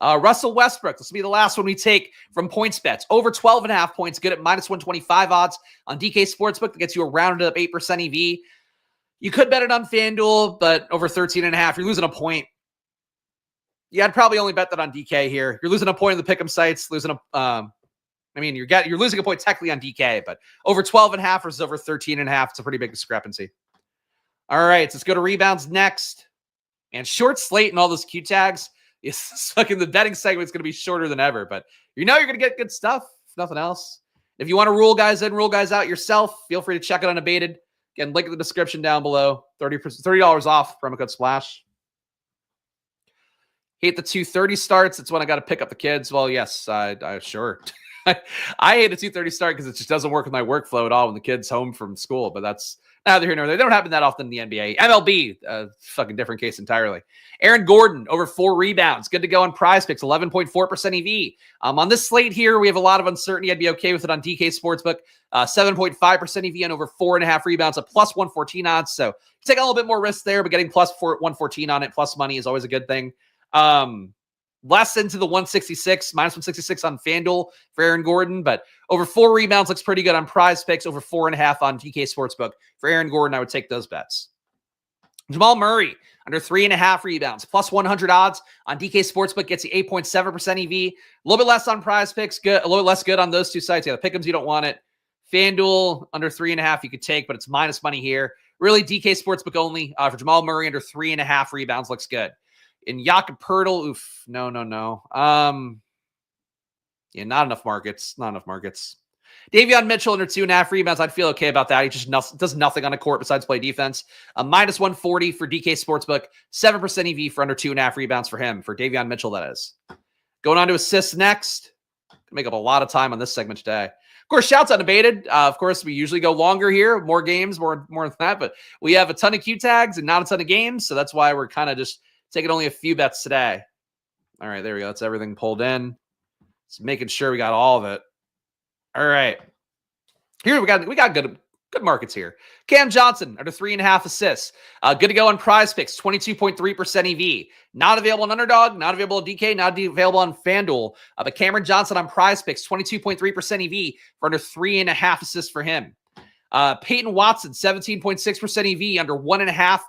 Russell Westbrook, this will be the last one we take from points bets. Over 12.5 points, good at minus 125 odds on DK Sportsbook. That gets you a rounded up 8% EV. You could bet it on FanDuel, but over 13.5, you're losing a point. Yeah, I'd probably only bet that on DK here. You're losing a point in the pick'em sites, you're losing a point technically on DK, but over 12.5 versus over 13.5, it's a pretty big discrepancy. All right, so let's go to rebounds next. And short slate and all those Q tags is fucking the betting segment is going to be shorter than ever, but you know you're going to get good stuff, if nothing else. If you want to rule guys in, rule guys out yourself, feel free to check it unabated. Again, link in the description down below. $30 off, promo code SPLASH. Hate the 2:30 starts. It's when I got to pick up the kids. Well, yes, I sure. I hate a 2:30 start because it just doesn't work with my workflow at all when the kid's home from school. But that's neither here nor there. They don't happen that often in the NBA. MLB, fucking different case entirely. Aaron Gordon, over 4 rebounds. Good to go on PrizePicks, 11.4% EV. On this slate here, we have a lot of uncertainty. I'd be okay with it on DK Sportsbook. 7.5% EV and over 4.5 rebounds at plus 114 odds. So take a little bit more risk there, but getting plus 114 on it, plus money is always a good thing. Less into the 166, minus 166 on FanDuel for Aaron Gordon, but over 4 rebounds looks pretty good on PrizePicks, over 4.5 on DK Sportsbook. For Aaron Gordon, I would take those bets. Jamal Murray, under 3.5 rebounds, plus 100 odds on DK Sportsbook, gets you 8.7% EV. A little bit less on PrizePicks, good, a little less good on those two sites. Yeah, the pick'ems, you don't want it. FanDuel, under 3.5, you could take, but it's minus money here. Really, DK Sportsbook only. For Jamal Murray, under 3.5 rebounds, looks good. In Jakob Poeltl, oof, no. Yeah, not enough markets. Davion Mitchell under 2.5 rebounds. I'd feel okay about that. He just does nothing on a court besides play defense. Minus 140 for DK Sportsbook. 7% EV for under 2.5 rebounds for him. For Davion Mitchell, that is. Going on to assists next. Make up a lot of time on this segment today. Of course, shouts unabated. Of course, we usually go longer here. More games, more than that. But we have a ton of Q tags and not a ton of games. So that's why we're kind of just taking only a few bets today. All right, there we go. That's everything pulled in. Just making sure we got all of it. All right. Here we got good markets here. Cam Johnson under 3.5 assists. Good to go on PrizePicks, 22.3% EV. Not available on Underdog, not available on DK, not available on FanDuel. But Cameron Johnson on PrizePicks, 22.3% EV for under 3.5 assists for him. Peyton Watson, 17.6% EV, under 1.5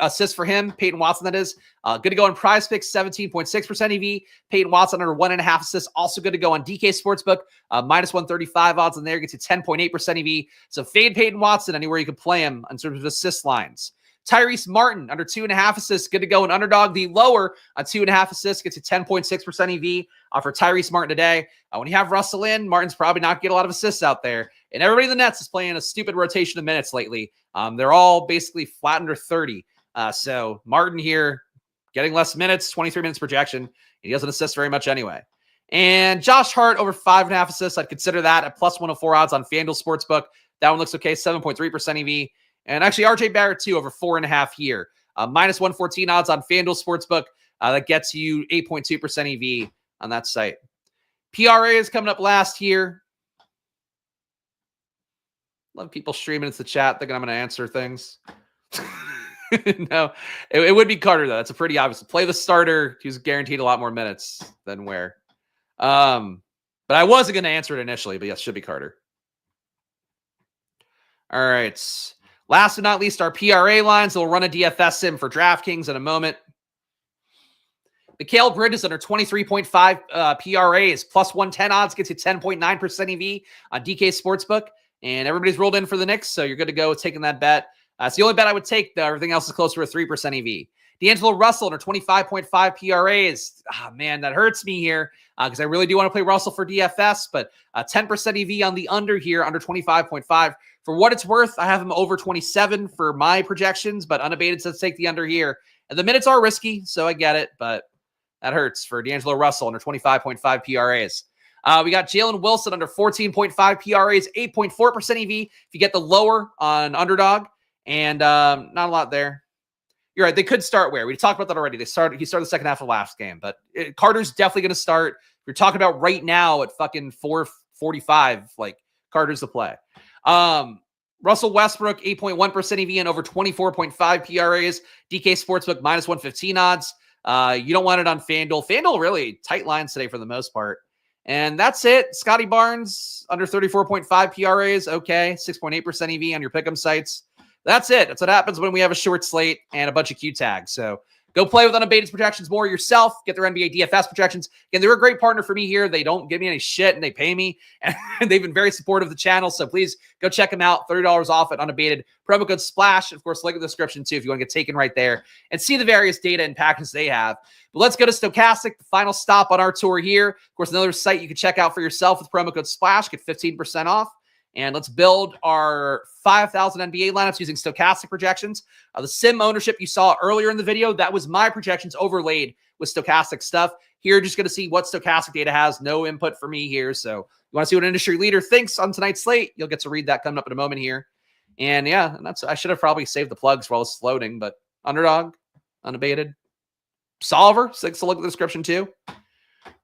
assists for him. Peyton Watson, that is. Good to go on PrizePicks, 17.6% EV. Peyton Watson under 1.5 assists. Also good to go on DK Sportsbook. Minus 135 odds in there. Gets you 10.8% EV. So fade Peyton Watson anywhere you can play him in terms of assist lines. Tyrese Martin under 2.5 assists. Good to go in Underdog. The lower on 2.5 assists gets you 10.6% EV for Tyrese Martin today. When you have Russell in, Martin's probably not get a lot of assists out there. And everybody in the Nets is playing a stupid rotation of minutes lately. They're all basically flat under 30. So Martin here getting less minutes, 23 minutes projection. He doesn't assist very much anyway. And Josh Hart over 5.5 assists. I'd consider that at plus 104 odds on FanDuel Sportsbook. That one looks okay, 7.3% EV. And actually, RJ Barrett, too, over 4.5 here. Minus 114 odds on FanDuel Sportsbook. That gets you 8.2% EV on that site. PRA is coming up last here. Love people streaming into the chat thinking I'm going to answer things. No, it would be Carter, though. That's a pretty obvious. Play the starter. He's guaranteed a lot more minutes than Ware. But I wasn't going to answer it initially, but yes, should be Carter. All right. Last but not least, our PRA lines. We'll run a DFS sim for DraftKings in a moment. Mikal Bridges under 23.5 PRAs, plus 110 odds, gets you 10.9% EV on DK Sportsbook. And everybody's rolled in for the Knicks, so you're good to go with taking that bet. It's the only bet I would take, though. Everything else is closer to 3% EV. D'Angelo Russell under 25.5 PRAs. Oh, man, that hurts me here because I really do want to play Russell for DFS, but 10% EV on the under here, under 25.5. For what it's worth, I have him over 27 for my projections, but Unabated says take the under here. And the minutes are risky, so I get it, but that hurts for D'Angelo Russell under 25.5 PRAs. We got Jalen Wilson under 14.5 PRAs, 8.4% EV. If you get the lower on Underdog, and not a lot there. You're right. They could start Ware. We talked about that already. He started the second half of last game, but Carter's definitely going to start. We're talking about right now at fucking 4:45. Like Carter's the play. Russell Westbrook, 8.1% EV and over 24.5 PRAs. DK Sportsbook minus 115 odds. You don't want it on FanDuel. FanDuel really tight lines today for the most part. And that's it. Scotty Barnes under 34.5 PRAs. Okay. 6.8% EV on your pick'em sites. That's it. That's what happens when we have a short slate and a bunch of Q tags. So go play with Unabated projections more yourself. Get their NBA DFS projections. Again, they're a great partner for me here. They don't give me any shit and they pay me. And they've been very supportive of the channel. So please go check them out. $30 off at Unabated. Promo code SPLASH. Of course, link in the description too if you want to get taken right there and see the various data and packages they have. But let's go to Stokastic, the final stop on our tour here. Of course, another site you can check out for yourself with promo code SPLASH. Get 15% off. And let's build our 5,000 NBA lineups using Stokastic projections. The sim ownership you saw earlier in the video, that was my projections overlaid with Stokastic stuff. Here, you're just going to see what Stokastic data has. No input for me here. So you want to see what an industry leader thinks on tonight's slate, you'll get to read that coming up in a moment here. And yeah, I should have probably saved the plugs while it's loading, but Underdog, Unabated, Solver, so look at the description too.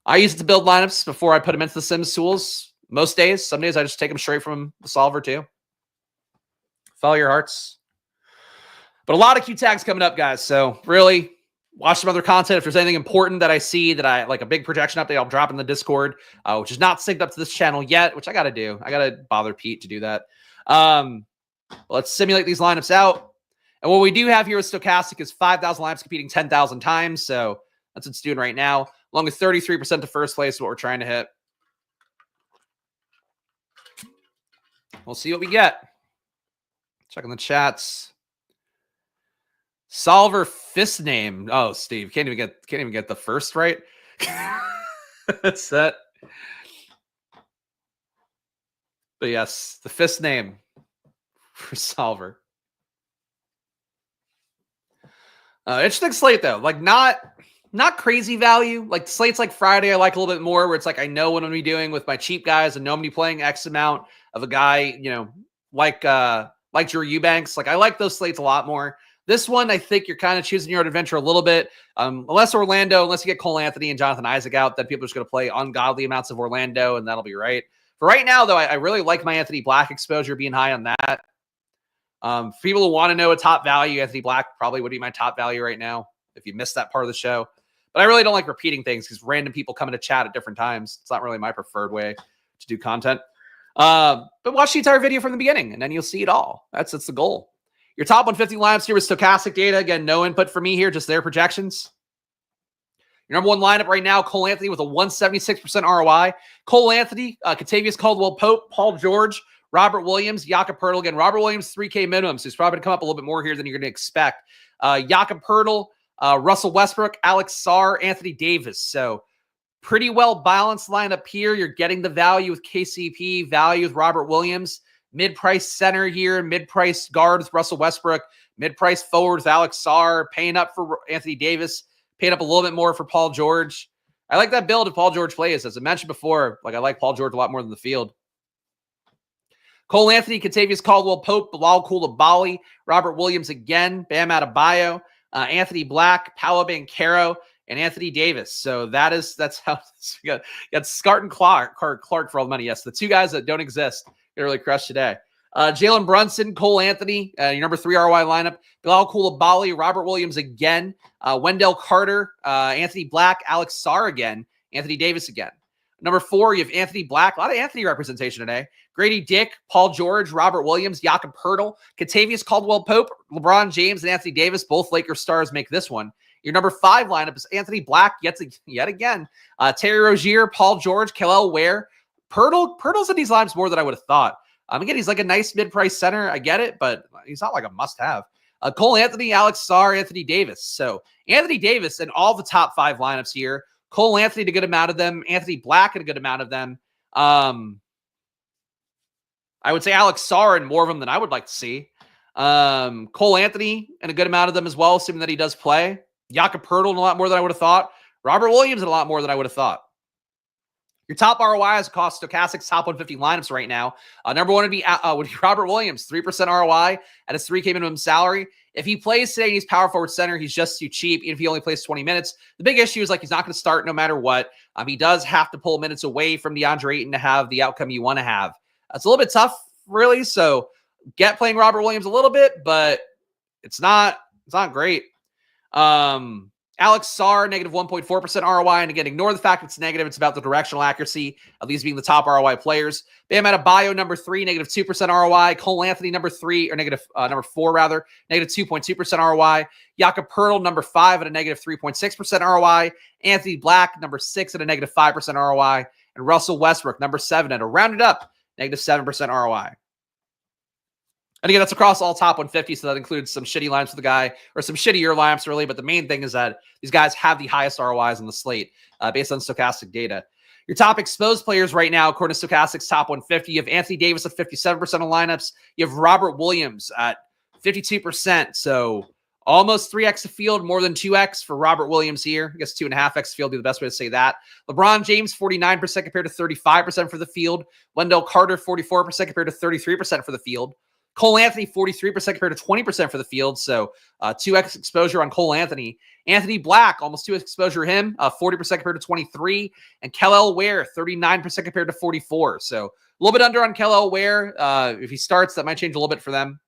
I use it to build lineups before I put them into the Sims tools. Most days, some days I just take them straight from the solver too. Follow your hearts. But a lot of Q tags coming up, guys. So really watch some other content. If there's anything important that I see that I like a big projection update, I'll drop in the Discord, which is not synced up to this channel yet, which I got to do. I got to bother Pete to do that. Let's simulate these lineups out. And what we do have here with Stokastic is 5,000 lineups competing 10,000 times. So that's what it's doing right now. Along with 33% to first place is what we're trying to hit. We'll see what we get. Checking the chats. Solver fist name. Oh, Steve, can't even get the first right. That's that. But yes, the fist name for Solver. Interesting slate though. Like not crazy value. Like slates like Friday, I like a little bit more where it's like I know what I'm gonna be doing with my cheap guys and know I'm gonna be playing X amount of a guy, you know, like Drew Eubanks. Like I like those slates a lot more. This one, I think you're kind of choosing your own adventure a little bit. Unless you get Cole Anthony and Jonathan Isaac out, then people are just going to play ungodly amounts of Orlando, and that'll be right. For right now, though, I really like my Anthony Black exposure being high on that. For people who want to know a top value, Anthony Black probably would be my top value right now if you missed that part of the show. But I really don't like repeating things because random people come into chat at different times. It's not really my preferred way to do content. But watch the entire video from the beginning, and then you'll see it all. That's the goal. Your top 150 lineups here with Stokastic data. Again, no input for me here, just their projections. Your number one lineup right now, Cole Anthony with a 176% ROI. Cole Anthony, Kentavious Caldwell-Pope, Paul George, Robert Williams, Jakob Poeltl. Again, Robert Williams, 3K minimum, so he's probably going to come up a little bit more here than you're going to expect. Jakob Poeltl, Russell Westbrook, Alex Sarr, Anthony Davis. So pretty well-balanced lineup here. You're getting the value with KCP, value with Robert Williams. Mid-price center here, mid-price guard with Russell Westbrook, mid-price forward with Alex Sarr, paying up for Anthony Davis, paying up a little bit more for Paul George. I like that build if Paul George plays. As I mentioned before, like I like Paul George a lot more than the field. Cole Anthony, Kentavious Caldwell-Pope, Bilal Coulibaly, Robert Williams again, Bam Adebayo, Anthony Black, Paolo Banchero, and Anthony Davis. So that's how you got Scott and Clark for all the money. Yes, the two guys that don't exist get really crushed today. Jalen Brunson, Cole Anthony, your number 3 ROI lineup. Bilal Coulibaly, Robert Williams again, Wendell Carter, Anthony Black, Alex Sarr again, Anthony Davis again. Number 4, you have Anthony Black. A lot of Anthony representation today. Grady Dick, Paul George, Robert Williams, Jakob Poeltl, Kentavious Caldwell-Pope, LeBron James, and Anthony Davis. Both Lakers stars make this one. Your number 5 lineup is Anthony Black yet again. Terry Rozier, Paul George, Kel'el Ware. Poeltl's in these lineups more than I would have thought. Again, he's like a nice mid-price center. I get it, but he's not like a must-have. Cole Anthony, Alex Sarr, Anthony Davis. So Anthony Davis in all the top 5 lineups here. Cole Anthony, a good amount of them. Anthony Black, a good amount of them. I would say Alex Sarr and more of them than I would like to see. Cole Anthony and a good amount of them as well, assuming that he does play. Jakob Poeltl and a lot more than I would have thought. Robert Williams and a lot more than I would have thought. Your top ROIs across Stokastic's top 150 lineups right now. Number 1 would be Robert Williams, 3% ROI at his 3K minimum salary. If he plays today and he's power forward center, he's just too cheap. Even if he only plays 20 minutes, the big issue is like he's not going to start no matter what. He does have to pull minutes away from DeAndre Ayton to have the outcome you want to have. It's a little bit tough, really. So get playing Robert Williams a little bit, but it's not great. Alex Sarr, negative 1.4% ROI. And again, ignore the fact it's negative. It's about the directional accuracy of these being the top ROI players. Bam Adebayo, number 3, negative 2% ROI. Cole Anthony, number 4, negative 2.2% ROI. Jakob Poeltl, number 5 at a negative 3.6% ROI. Anthony Black, number 6 at a negative 5% ROI. And Russell Westbrook, number 7 at a rounded up negative 7% ROI. And again, that's across all top 150, so that includes some shitty lineups for the guy, or some shittier lineups, really. But the main thing is that these guys have the highest ROIs on the slate based on Stokastic data. Your top exposed players right now, according to Stokastic's top 150, you have Anthony Davis at 57% of lineups. You have Robert Williams at 52%. So almost 3x the field, more than 2x for Robert Williams here. I guess 2.5x field would be the best way to say that. LeBron James, 49% compared to 35% for the field. Wendell Carter, 44% compared to 33% for the field. Cole Anthony, 43% compared to 20% for the field. So 2x exposure on Cole Anthony. Anthony Black, almost 2x exposure him, 40% compared to 23. And Kel'el Ware, 39% compared to 44. So a little bit under on Kel'el Ware. If he starts, that might change a little bit for them.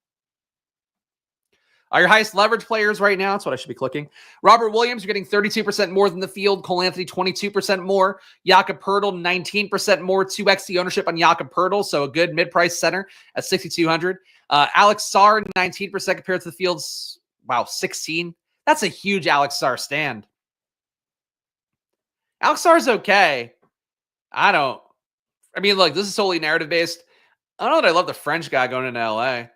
Your highest leverage players right now, that's what I should be clicking. Robert Williams, you're getting 32% more than the field. Cole Anthony, 22% more. Jakob Poeltl, 19% more. 2x the ownership on Jakob Poeltl, so a good mid-price center at 6,200. Alex Sarr, 19% compared to the field's, 16. That's a huge Alex Sarr stand. Alex Sarr's okay. Look, this is solely narrative-based. I don't know that I love the French guy going into L.A.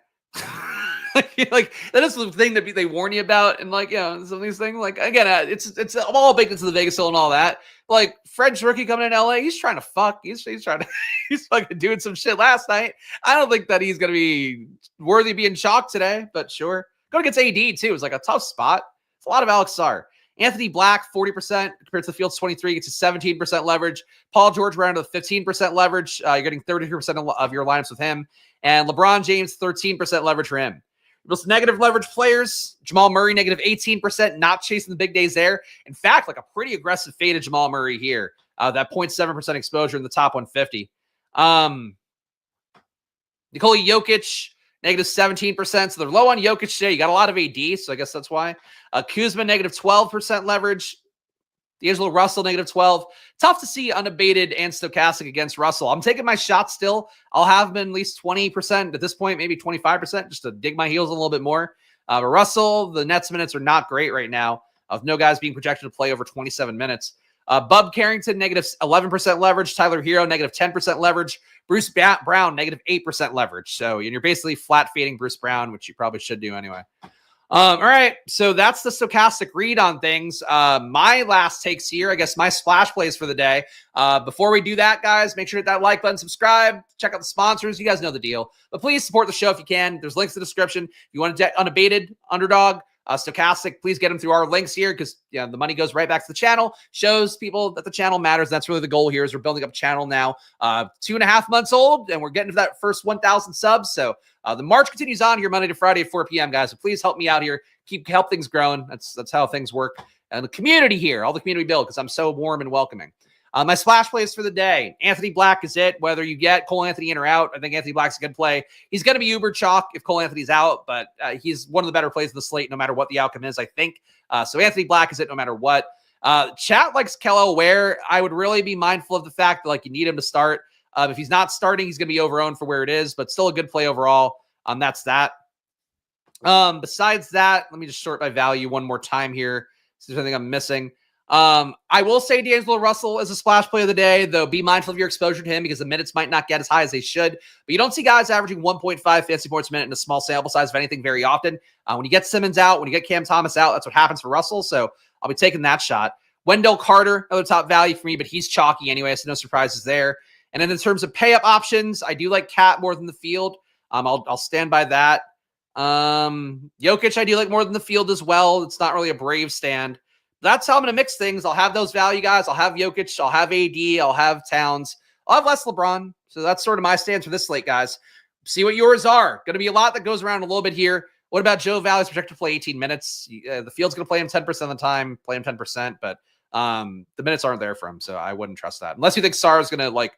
Like that is the thing that they warn you about, and some of these things. Like again, it's all baked into the Vegas Hill and all that. Like French rookie coming in LA, he's trying to fuck. He's trying to he's fucking doing some shit last night. I don't think that he's gonna be worthy of being shocked today, but sure. Going against AD too is like a tough spot. It's a lot of Alex Sarr. Anthony Black, 40% compared to the field's 23, gets a 17% leverage. Paul George around to the 15% leverage. You're getting 33% of your lineups with him. And LeBron James, 13% leverage for him. Most negative leverage players, Jamal Murray, negative 18%, not chasing the big days there. In fact, like a pretty aggressive fade of Jamal Murray here. That 0.7% exposure in the top 150. Nikola Jokic, negative 17%. So they're low on Jokic today. You got a lot of AD, so I guess that's why. Kuzma, negative 12% leverage. D'Angelo Russell, negative 12. Tough to see unabated and Stokastic against Russell. I'm taking my shot still. I'll have him at least 20% at this point, maybe 25%, just to dig my heels a little bit more. But Russell, the Nets minutes are not great right now, with no guys being projected to play over 27 minutes. Bub Carrington, negative 11% leverage. Tyler Hero, negative 10% leverage. Bruce Brown, negative 8% leverage. So you're basically flat fading Bruce Brown, which you probably should do anyway. All right, so that's the Stokastic read on things. My last takes here, I guess my splash plays for the day. Before we do that, guys, make sure to hit that like button, subscribe, check out the sponsors. You guys know the deal. But please support the show if you can. There's links in the description. If you want to get unabated, Underdog, Stokastic, please get them through our links here because the money goes right back to the channel, shows people that the channel matters. That's really the goal here is we're building up a channel now, 2.5 months old, and we're getting to that first 1,000 subs. So the march continues on here Monday to Friday at 4 p.m., guys. So please help me out here. Help things growing. That's how things work. And the community here, all the community build, because I'm so warm and welcoming. My splash plays for the day. Anthony Black is it. Whether you get Cole Anthony in or out, I think Anthony Black's a good play. He's going to be uber chalk if Cole Anthony's out, but he's one of the better plays in the slate no matter what the outcome is, I think. So Anthony Black is it no matter what. Chat likes Kello Ware. I would really be mindful of the fact that you need him to start. If he's not starting, he's going to be over-owned for where it is, but still a good play overall. That's that. Besides that, let me just sort by value one more time here. See if there's anything I'm missing. I will say D'Angelo Russell is a splash play of the day, though be mindful of your exposure to him because the minutes might not get as high as they should. But you don't see guys averaging 1.5 fantasy points a minute in a small sample size of anything very often. When you get Simmons out, when you get Cam Thomas out, that's what happens for Russell. So I'll be taking that shot. Wendell Carter, another top value for me, but he's chalky anyway, so no surprises there. And then in terms of pay-up options, I do like Cat more than the field. I'll stand by that. Jokic, I do like more than the field as well. It's not really a brave stand. That's how I'm going to mix things. I'll have those value guys. I'll have Jokic. I'll have AD. I'll have Towns. I'll have less LeBron. So that's sort of my stance for this slate, guys. See what yours are. Going to be a lot that goes around a little bit here. What about Joe Valley's projected to play 18 minutes? The field's going to play him 10% of the time, play him 10%, but the minutes aren't there for him, so I wouldn't trust that. Unless you think Sarr's going to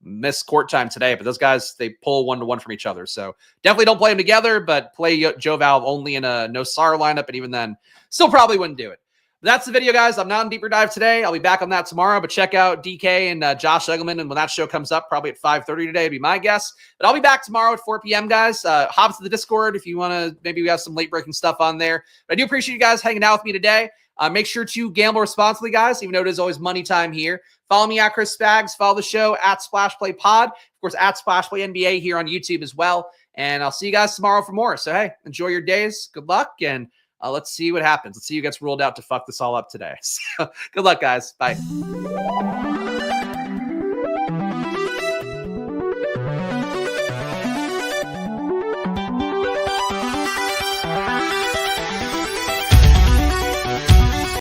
miss court time today, but those guys, they pull 1-to-1 from each other. So definitely don't play them together, but play Joe Val only in a no Sarr lineup, and even then, still probably wouldn't do it. That's the video, guys. I'm not in deeper dive today. I'll be back on that tomorrow, but check out DK and Josh Egelman. And when that show comes up, probably at 5:30 today, would be my guess. But I'll be back tomorrow at 4 p.m., guys. Hop to the Discord if you want to. Maybe we have some late breaking stuff on there. But I do appreciate you guys hanging out with me today. Make sure to gamble responsibly, guys, even though it is always money time here. Follow me at Chris Spags. Follow the show at Splash Play Pod. Of course, at Splash Play NBA here on YouTube as well. And I'll see you guys tomorrow for more. So, hey, enjoy your days. Good luck. And let's see what happens. Let's see who gets ruled out to fuck this all up today. So, good luck, guys. Bye.